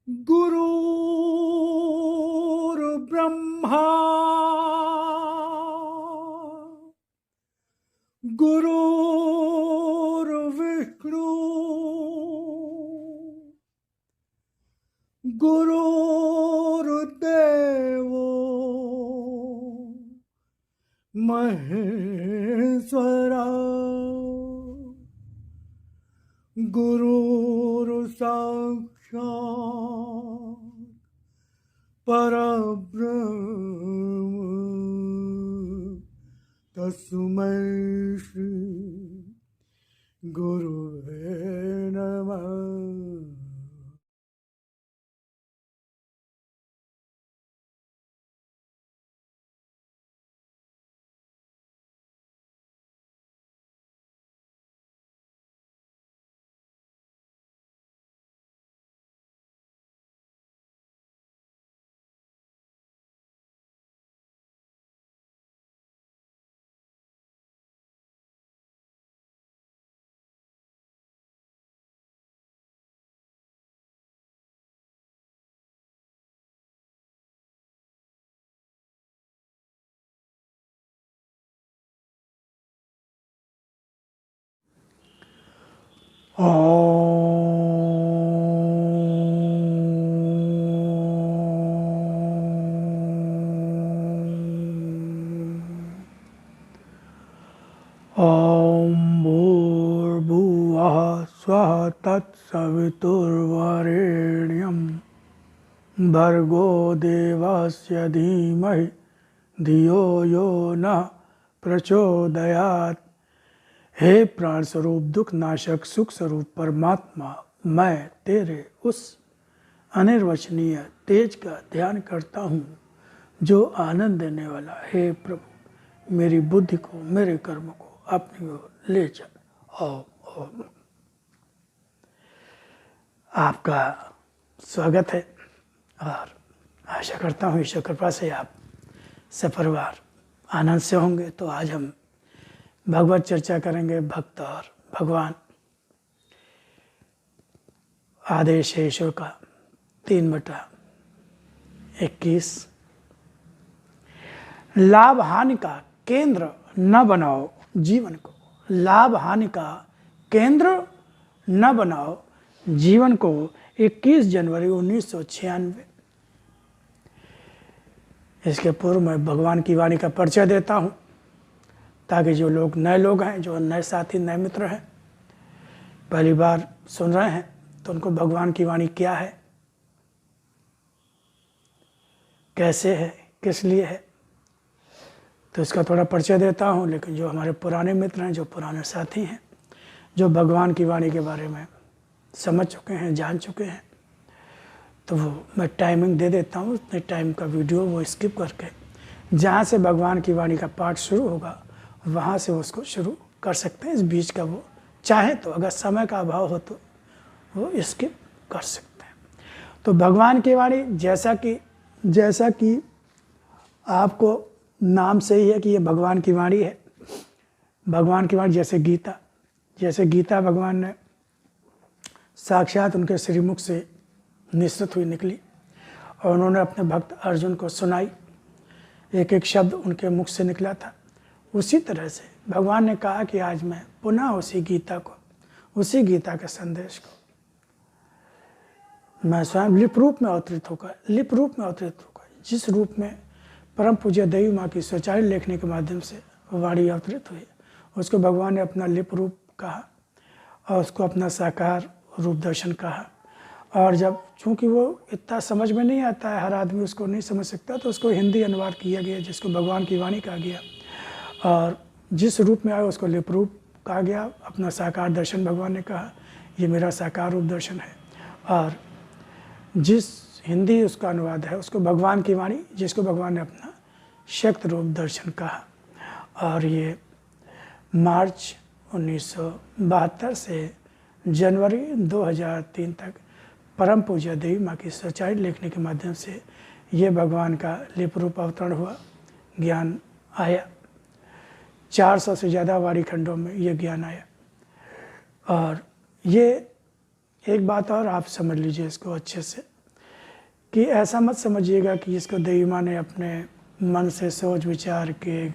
गुरुर्ब्रह्मा गुरुर्विष्णु गुरुर्देवो महेश्वरा गुरुर्साक्षात् परब्रह्म तस्मै श्री गुरुवे नमः। ॐ भूर्भुवः स्वः तत्सवितुर्वरेण्यं भर्गो देवस्य धीमहि धियो यो नः प्रचोदयात्। हे प्राण स्वरूप, दुख नाशक, सुख स्वरूप परमात्मा, मैं तेरे उस अनिर्वचनीय तेज का ध्यान करता हूँ जो आनंद देने वाला। हे प्रभु, मेरी बुद्धि को, मेरे कर्म को अपनी ओर ले जा। ओम ओम। आपका स्वागत है और आशा करता हूँ ईश्वर कृपा से आप सपरिवार आनंद से होंगे। तो आज हम भगवत चर्चा करेंगे, भक्त और भगवान। आदेश है ईश्वर का 3/21। लाभ हानि का केंद्र न बनाओ जीवन को। लाभ हानि का केंद्र न बनाओ जीवन को। 21 जनवरी 1996। इसके पूर्व मैं भगवान की वाणी का परिचय देता हूँ ताकि जो लोग नए लोग हैं, जो नए साथी, नए मित्र हैं, पहली बार सुन रहे हैं, तो उनको भगवान की वाणी क्या है, कैसे है, किस लिए है, तो इसका थोड़ा परिचय देता हूँ। लेकिन जो हमारे पुराने मित्र हैं, जो पुराने साथी हैं, जो भगवान की वाणी के बारे में समझ चुके हैं, जान चुके हैं, तो वो मैं टाइमिंग दे देता हूँ। उतने टाइम का वीडियो वो स्किप करके जहाँ से भगवान की वाणी का पाठ शुरू होगा वहाँ से उसको शुरू कर सकते हैं। इस बीच का वो चाहे तो, अगर समय का अभाव हो तो वो स्किप कर सकते हैं। तो भगवान की वाणी, जैसा कि आपको नाम से ही है कि ये भगवान की वाणी है। भगवान की वाणी जैसे गीता भगवान ने साक्षात उनके श्रीमुख से निश्चित हुई निकली और उन्होंने अपने भक्त अर्जुन को सुनाई। एक एक शब्द उनके मुख से निकला था। उसी तरह से भगवान ने कहा कि आज मैं पुनः उसी गीता के संदेश को मैं स्वयं लिप रूप में अवतरित होकर जिस रूप में परम पूज्य देवी माँ की स्वचालित लेखनी के माध्यम से वाणी अवतरित हुई, उसको भगवान ने अपना लिप रूप कहा और उसको अपना साकार रूप दर्शन कहा। और जब चूँकि वो इतना समझ में नहीं आता है, हर आदमी उसको नहीं समझ सकता, तो उसको हिंदी अनुवाद किया गया जिसको भगवान की वाणी कहा गया। और जिस रूप में आया उसको लिप रूप कहा गया। अपना साकार दर्शन भगवान ने कहा, ये मेरा साकार रूप दर्शन है। और जिस हिंदी उसका अनुवाद है उसको भगवान की वाणी, जिसको भगवान ने अपना शक्ति रूप दर्शन कहा। और ये मार्च 1972 से जनवरी 2003 तक परम पूज्य देवी माँ की स्वचालित लेखनी के माध्यम से ये भगवान का लिप रूप अवतरण हुआ, ज्ञान आया। 400 से ज़्यादा वाणी खंडों में ये ज्ञान आया। और ये एक बात और आप समझ लीजिए इसको अच्छे से, कि ऐसा मत समझिएगा कि इसको देवी माँ ने अपने मन से सोच विचार के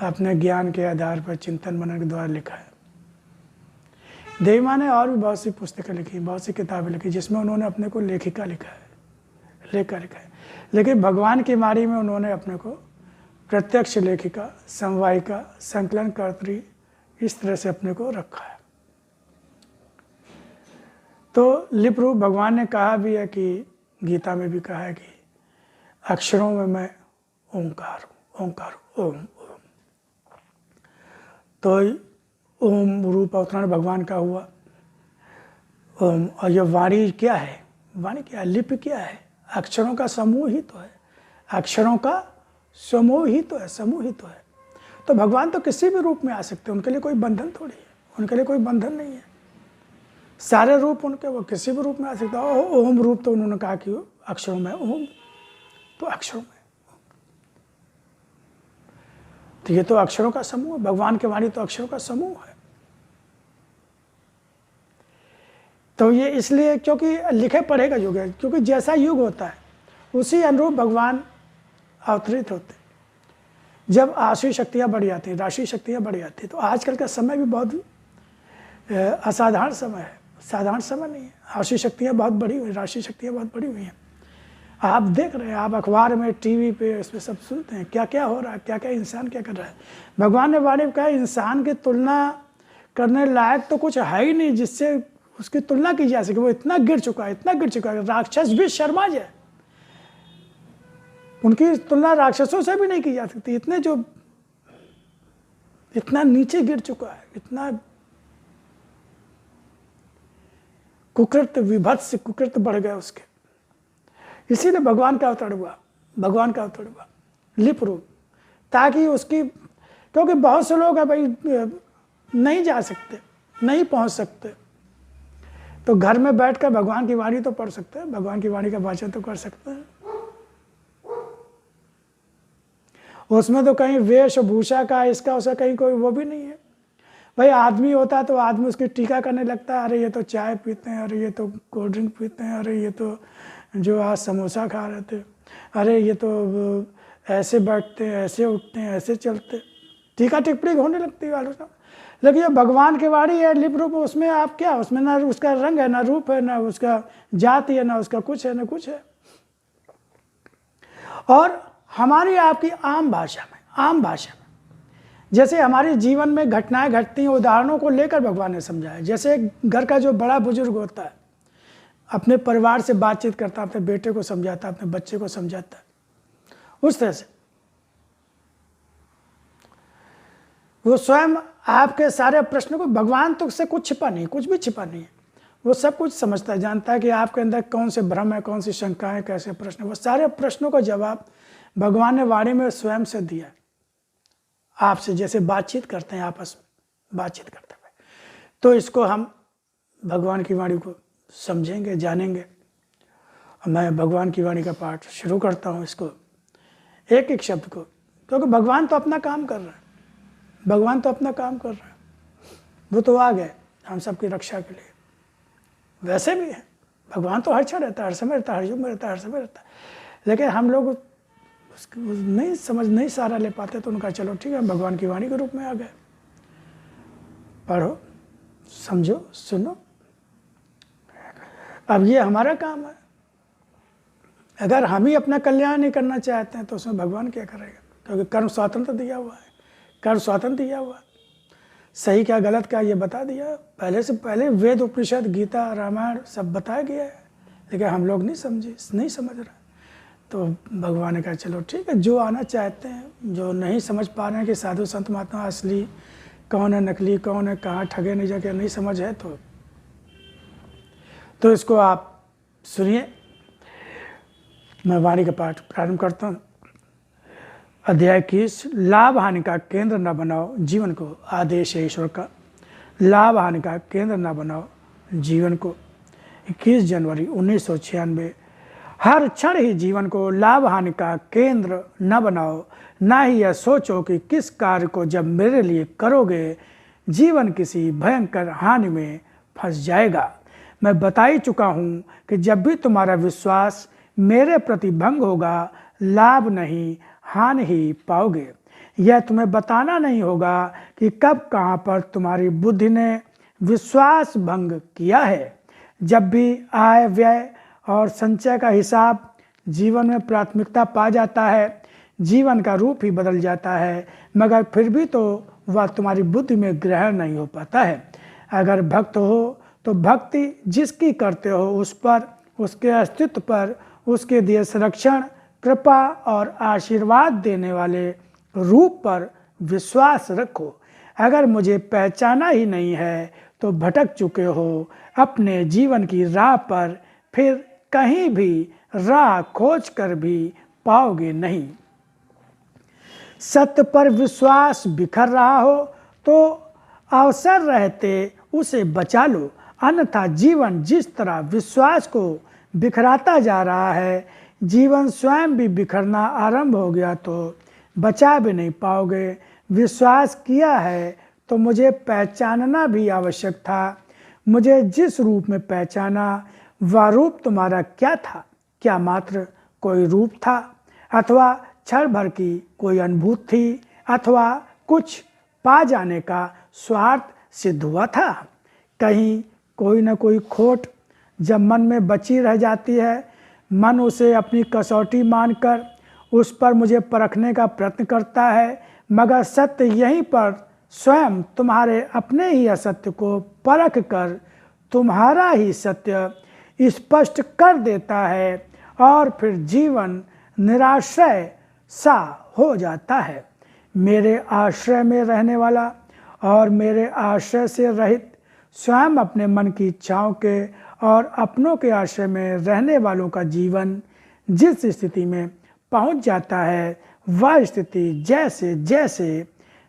अपने ज्ञान के आधार पर चिंतन मनन के द्वारा लिखा है। देवी माँ ने और भी बहुत सी पुस्तकें लिखी, बहुत सी किताबें लिखी, जिसमें उन्होंने अपने को लेखिका लिखा है, लेखा लिखा है। लेकिन भगवान की मारी में उन्होंने अपने को प्रत्यक्ष लेखिका, समवायिका, संकलन कर्त्री, इस तरह से अपने को रखा है। तो लिप रूप भगवान ने कहा भी है कि गीता में भी कहा है कि अक्षरों में मैं ओंकार हूँ, ओंकार ओम ओम। तो ओम रूप अवतरण भगवान का हुआ ओम। और ये वाणी क्या है? वाणी क्या है? लिपि क्या है? अक्षरों का समूह ही तो है, अक्षरों का समूह ही तो है, समूह ही तो है। तो भगवान तो किसी भी रूप में आ सकते हैं, उनके लिए कोई बंधन थोड़ी है, उनके लिए कोई बंधन नहीं है। सारे रूप उनके, वो किसी भी रूप में आ सकता है। ओम रूप तो उन्होंने कहा कि अक्षरों में ओम, तो अक्षरों में, तो ये तो अक्षरों का समूह है। भगवान की वाणी तो अक्षरों का समूह है। तो ये इसलिए क्योंकि लिखे पढ़े का युग है, क्योंकि जैसा युग होता है उसी अनुरूप भगवान अवतरित होते हैं। जब आसुरी शक्तियाँ बढ़ जाती हैं, राशि शक्तियाँ बढ़ जाती हैं, तो आजकल का समय भी बहुत असाधारण समय है, साधारण समय नहीं है। आसुरी शक्तियाँ बहुत बढ़ी हुई, राशि शक्तियाँ बहुत बढ़ी हुई हैं। आप देख रहे हैं, आप अखबार में, टीवी पे, इस पर सब सुनते हैं क्या क्या हो रहा है, क्या क्या इंसान क्या कर रहा है। भगवान ने वाणी में कहा इंसान की तुलना करने लायक तो कुछ है ही नहीं जिससे उसकी तुलना की जा सके। वो इतना गिर चुका है, इतना गिर चुका है, राक्षस भी शर्मा जाए, उनकी तुलना राक्षसों से भी नहीं की जा सकती। इतने जो इतना नीचे गिर चुका है, इतना कुकृत, विभत्स कुकृत बढ़ गए उसके। इसीलिए भगवान का अवतरण हुआ, भगवान का अवतरण हुआ लिप रूप, ताकि उसकी, क्योंकि बहुत से लोग हैं भाई नहीं जा सकते, नहीं पहुंच सकते, तो घर में बैठकर भगवान की वाणी तो पढ़ सकते हैं, भगवान की वाणी का वाचन तो कर सकते हैं। उसमें तो कहीं वेशभूषा का, इसका उसका कहीं कोई वो भी नहीं है। भाई आदमी होता है तो आदमी उसकी टीका करने लगता है, अरे ये तो चाय पीते हैं, अरे ये तो कोल्ड ड्रिंक पीते हैं, अरे ये तो जो आज समोसा खा रहे थे, अरे ये तो ऐसे बैठते हैं, ऐसे उठते हैं, ऐसे चलते, टीका टिप्पणी होने लगती है आलोचना। लेकिन ये भगवान की वाणी है, लिप रूप, उसमें आप क्या, उसमें ना उसका रंग है, ना रूप है, ना उसका जाति है, ना उसका कुछ है, ना कुछ है। और हमारी आपकी आम भाषा में, आम भाषा में जैसे हमारे जीवन में घटनाएं घटती हैं, उदाहरणों को लेकर भगवान ने समझाया। जैसे घर का जो बड़ा बुजुर्ग होता है अपने परिवार से बातचीत करता है, अपने बेटे को समझाता है, अपने बच्चे को समझाता है, उस तरह से वो स्वयं आपके सारे प्रश्नों को, भगवान तो उससे कुछ छिपा नहीं, कुछ भी छिपा नहीं है, वो सब कुछ समझता है, जानता है कि आपके अंदर कौन से भ्रम है, कौन सी शंकाएं, कैसे प्रश्न, वो सारे प्रश्नों का जवाब भगवान ने वाणी में स्वयं से दिया। आपसे जैसे बातचीत करते हैं, आपस में बातचीत करते हुए, तो इसको हम भगवान की वाणी को समझेंगे, जानेंगे। मैं भगवान की वाणी का पाठ शुरू करता हूँ, इसको एक एक शब्द को, क्योंकि भगवान तो अपना काम कर रहे हैं, भगवान तो अपना काम कर रहे हैं, वो तो आ गए हम सबकी रक्षा के लिए। वैसे भी है, भगवान तो हर क्षण रहता है, हर समय रहता है, हर युग में रहता है, हर समय रहता है, लेकिन हम लोग उसको नहीं समझ, नहीं सहारा ले पाते, तो उनका चलो ठीक है, भगवान की वाणी के रूप में आ गए। पढ़ो, समझो, सुनो। अब ये हमारा काम है। अगर हम ही अपना कल्याण नहीं करना चाहते हैं तो उसमें भगवान क्या करेगा? क्योंकि कर्म स्वातंत्र दिया हुआ है, कर्म स्वातंत्र दिया हुआ है, सही क्या गलत क्या ये बता दिया पहले से पहले। वेद उपनिषद गीता रामायण सब बताया गया है, लेकिन हम लोग नहीं समझे, नहीं समझ रहे। तो भगवान ने कहा चलो ठीक है, जो आना चाहते हैं, जो नहीं समझ पा रहे हैं कि साधु संत महात्मा असली कौन है, नकली कौन है, कहाँ ठगे नहीं जाके, नहीं समझ है, तो इसको आप सुनिए। मैं वाणी का पाठ प्रारंभ करता हूँ। अध्याय 21, लाभ हानि का केंद्र न बनाओ जीवन को। आदेश है ईश्वर का, लाभ हानि का केंद्र न बनाओ जीवन को। 21 जनवरी 1996। हर क्षण ही जीवन को लाभ हानि का केंद्र न बनाओ, ना ही यह सोचो कि किस कार्य को जब मेरे लिए करोगे जीवन किसी भयंकर हानि में फंस जाएगा। मैं बता ही चुका हूँ कि जब भी तुम्हारा विश्वास मेरे प्रति भंग होगा, लाभ नहीं हानि ही पाओगे। यह तुम्हें बताना नहीं होगा कि कब कहाँ पर तुम्हारी बुद्धि ने विश्वास भंग किया है। जब भी आय व्यय और संचय का हिसाब जीवन में प्राथमिकता पा जाता है, जीवन का रूप ही बदल जाता है, मगर फिर भी तो वह तुम्हारी बुद्धि में ग्रहण नहीं हो पाता है। अगर भक्त हो तो भक्ति जिसकी करते हो उस पर, उसके अस्तित्व पर, उसके दिए संरक्षण, कृपा और आशीर्वाद देने वाले रूप पर विश्वास रखो। अगर मुझे पहचाना ही नहीं है तो भटक चुके हो अपने जीवन की राह पर, फिर कहीं भी राह खोज कर भी पाओगे नहीं। सत्य पर विश्वास बिखर रहा हो तो अवसर रहते उसे बचा लो, अन्यथा जीवन जिस तरह विश्वास को बिखराता जा रहा है, जीवन स्वयं भी बिखरना आरंभ हो गया तो बचा भी नहीं पाओगे। विश्वास किया है तो मुझे पहचानना भी आवश्यक था। मुझे जिस रूप में पहचाना वह रूप तुम्हारा क्या था? क्या मात्र कोई रूप था, अथवा क्षण भर की कोई अनुभूति थी, अथवा कुछ पा जाने का स्वार्थ सिद्ध हुआ था? कहीं कोई न कोई खोट जब मन में बची रह जाती है, मन उसे अपनी कसौटी मानकर उस पर मुझे परखने का प्रयत्न करता है, मगर सत्य यहीं पर स्वयं तुम्हारे अपने ही असत्य को परख कर तुम्हारा ही सत्य स्पष्ट कर देता है और फिर जीवन निराश्रय सा हो जाता है। मेरे आश्रय में रहने वाला और मेरे आश्रय से रहित, स्वयं अपने मन की इच्छाओं के और अपनों के आश्रय में रहने वालों का जीवन जिस स्थिति में पहुंच जाता है, वह स्थिति जैसे जैसे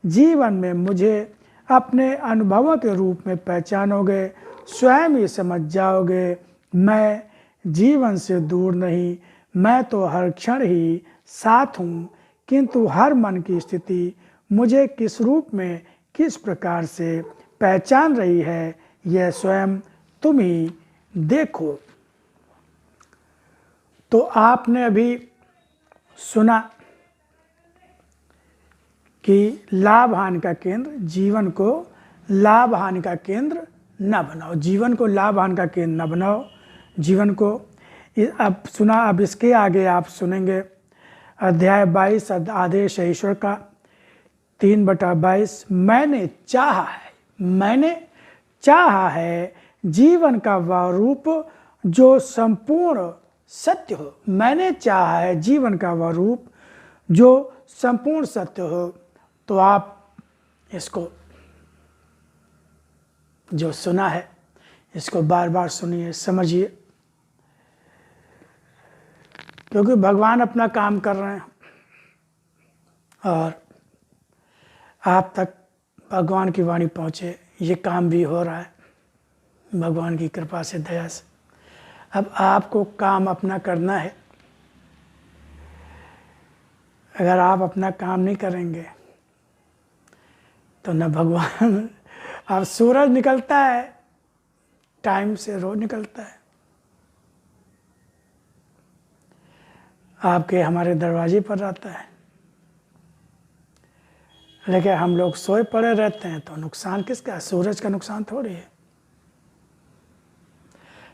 जीवन में मुझे अपने अनुभवों के रूप में पहचानोगे, स्वयं ही समझ जाओगे मैं जीवन से दूर नहीं, मैं तो हर क्षण ही साथ हूँ, किंतु हर मन की स्थिति मुझे किस रूप में किस प्रकार से पहचान रही है, यह स्वयं तुम ही देखो। तो आपने अभी सुना कि लाभ हानि का केंद्र, जीवन को लाभ हानि का केंद्र न बनाओ, जीवन को लाभ हानि का केंद्र न बनाओ। जीवन को अब सुना, अब इसके आगे आप सुनेंगे अध्याय 22 आदेश है ईश्वर का 3/22। मैंने चाहा है जीवन का वह रूप जो संपूर्ण सत्य हो। मैंने चाहा है जीवन का वह रूप जो संपूर्ण सत्य हो। तो आप इसको जो सुना है इसको बार बार सुनिए, समझिए, क्योंकि भगवान अपना काम कर रहे हैं और आप तक भगवान की वाणी पहुँचे, ये काम भी हो रहा है भगवान की कृपा से, दया से। अब आपको काम अपना करना है। अगर आप अपना काम नहीं करेंगे तो न भगवान, अब सूरज निकलता है टाइम से, रोज निकलता है, आपके हमारे दरवाजे पर आता है, लेकिन हम लोग सोए पड़े रहते हैं तो नुकसान किसका? सूरज का नुकसान थोड़ी है।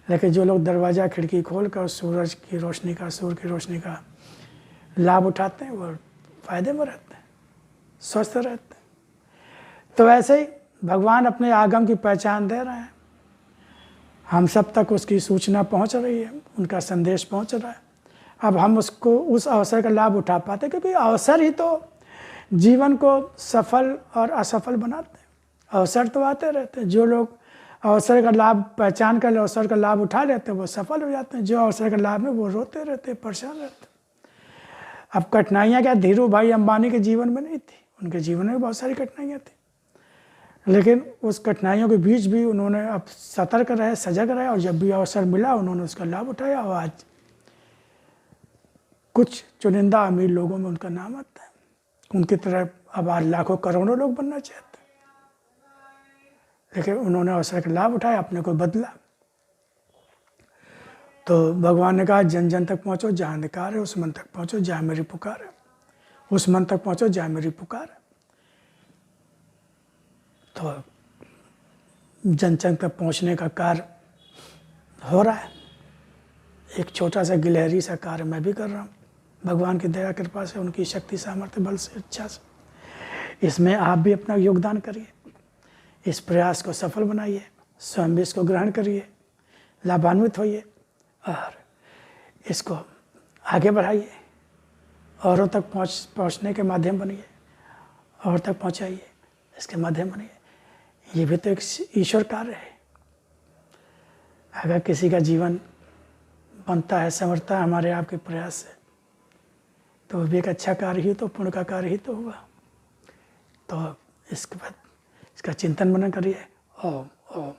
लेकिन जो लोग दरवाज़ा खिड़की खोल कर सूरज की रोशनी का, सूर्य की रोशनी का लाभ उठाते हैं, वो फायदे में रहते हैं, स्वस्थ रहते हैं। तो ऐसे ही भगवान अपने आगम की पहचान दे रहे हैं, हम सब तक उसकी सूचना पहुंच रही है, उनका संदेश पहुंच रहा है। अब हम उसको, उस अवसर का लाभ उठा पाते, क्योंकि अवसर ही तो जीवन को सफल और असफल बनाते हैं। अवसर तो आते रहते हैं, जो लोग अवसर का लाभ पहचान कर अवसर का लाभ उठा लेते हैं वो सफल हो जाते हैं, जो अवसर का लाभ में वो रोते रहते हैं, परेशान रहते हैं। अब कठिनाइयाँ क्या धीरू भाई अंबानी के जीवन में नहीं थी, उनके जीवन में बहुत सारी कठिनाइयाँ थी, लेकिन उस कठिनाइयों के बीच भी उन्होंने अब सतर्क रहे, सजग रहे, और जब भी अवसर मिला उन्होंने उसका लाभ उठाया, और आज कुछ चुनिंदा अमीर लोगों में उनका नाम आता है। उनकी तरह अब आज लाखों करोड़ों लोग बनना चाहते हैं, लेकिन उन्होंने अवसर का लाभ उठाया, अपने को बदला। तो भगवान ने कहा जन जन तक पहुँचो, जहाँ अंधकार है उस मन तक पहुँचो जहाँ मेरी पुकार है, उस मन तक पहुँचो जहाँ मेरी पुकार है। तो जन जन तक पहुँचने का कार्य हो रहा है। एक छोटा सा गिलहरी सा कार्य मैं भी कर रहा हूँ, भगवान की दया कृपा से, उनकी शक्ति सामर्थ्य बल से, इच्छा से। इसमें आप भी अपना योगदान करिए, इस प्रयास को सफल बनाइए, स्वयं भी इसको ग्रहण करिए, लाभान्वित होइए और इसको आगे बढ़ाइए, औरों तक पहुँचने के माध्यम बनिए, और तक पहुँचाइए, इसके माध्यम बनिए। ये भी तो एक ईश्वर कार्य है। अगर किसी का जीवन बनता है, संवरता है हमारे आपके प्रयास से, तो वो भी एक अच्छा कार्य ही तो, पुण्य का कार्य ही तो हुआ। तो इसके बाद इसका चिंतन मनन करिए। ओम ओम।